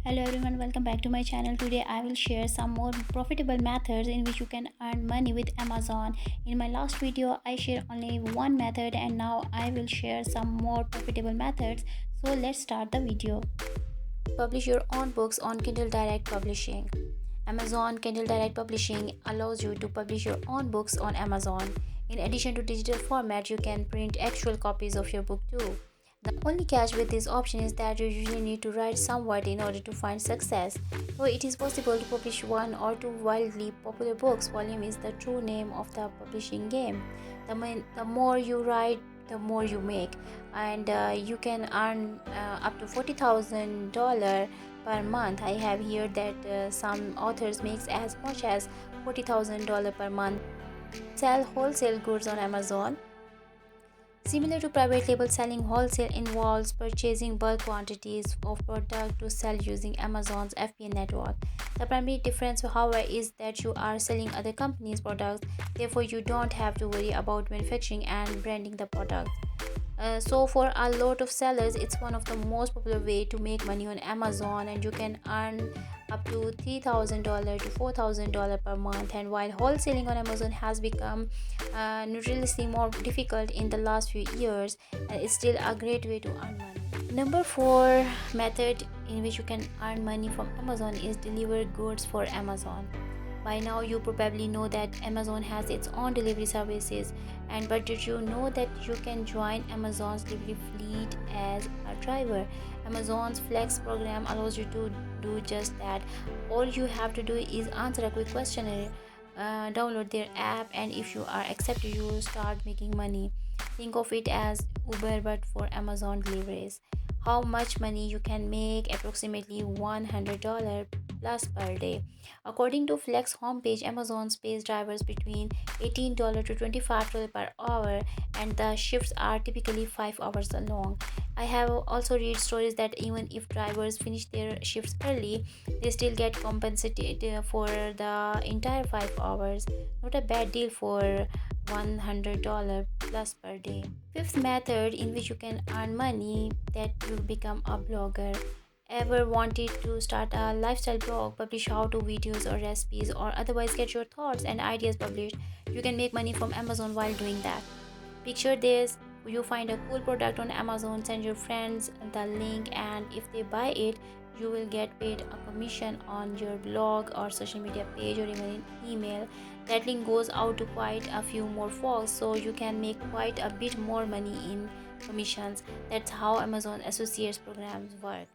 Hello everyone, welcome back to my channel. Today I will share some more profitable methods in which you can earn money with Amazon. In my last video I shared only one method and now I will share some more profitable methods. So let's start the video. Publish your own books on Kindle Direct Publishing. Amazon Kindle Direct Publishing allows you to publish your own books on Amazon. In addition to digital format, you can print actual copies of your book too. The only catch with this option is that you usually need to write somewhat in order to find success. Though it is possible to publish one or two wildly popular books, volume is the true name of the publishing game. The more you write, the more you make, and you can earn up to $40,000 per month. I have heard that some authors makes as much as $40,000 per month. Sell wholesale goods on Amazon. Similar to private label, selling wholesale involves purchasing bulk quantities of product to sell using Amazon's FBA network. The primary difference, however, is that you are selling other companies' products, therefore, you don't have to worry about manufacturing and branding the product. So for a lot of sellers, it's one of the most popular way to make money on Amazon, and you can earn up to $3,000 to $4,000 per month. And while wholesaling on Amazon has become notoriously more difficult in the last few years, it's still a great way to earn money. Number 4 method in which you can earn money from Amazon is deliver goods for Amazon. By now you probably know that Amazon has its own delivery services, and but did you know that you can join Amazon's delivery fleet as a driver? Amazon's Flex program allows you to do just that. All you have to do is answer a quick questionnaire, download their app, and if you are accepted, you start making money. Think of it as Uber but for Amazon deliveries. How much money you can make? Approximately $100 plus per day. According to Flex homepage, Amazon pays drivers between $18 to $25 per hour, and the shifts are typically 5 hours long. I have also read stories that even if drivers finish their shifts early, they still get compensated for the entire 5 hours. Not a bad deal for $100 plus per day. Fifth method in which you can earn money, that you become a blogger. Ever wanted to start a lifestyle blog, publish how-to videos or recipes, or otherwise get your thoughts and ideas published? You can make money from Amazon while doing that. Picture this: you find a cool product on Amazon, send your friends the link, and if they buy it, you will get paid a commission on your blog or social media page or even email. That link goes out to quite a few more folks, so you can make quite a bit more money in commissions. That's how Amazon Associates programs work.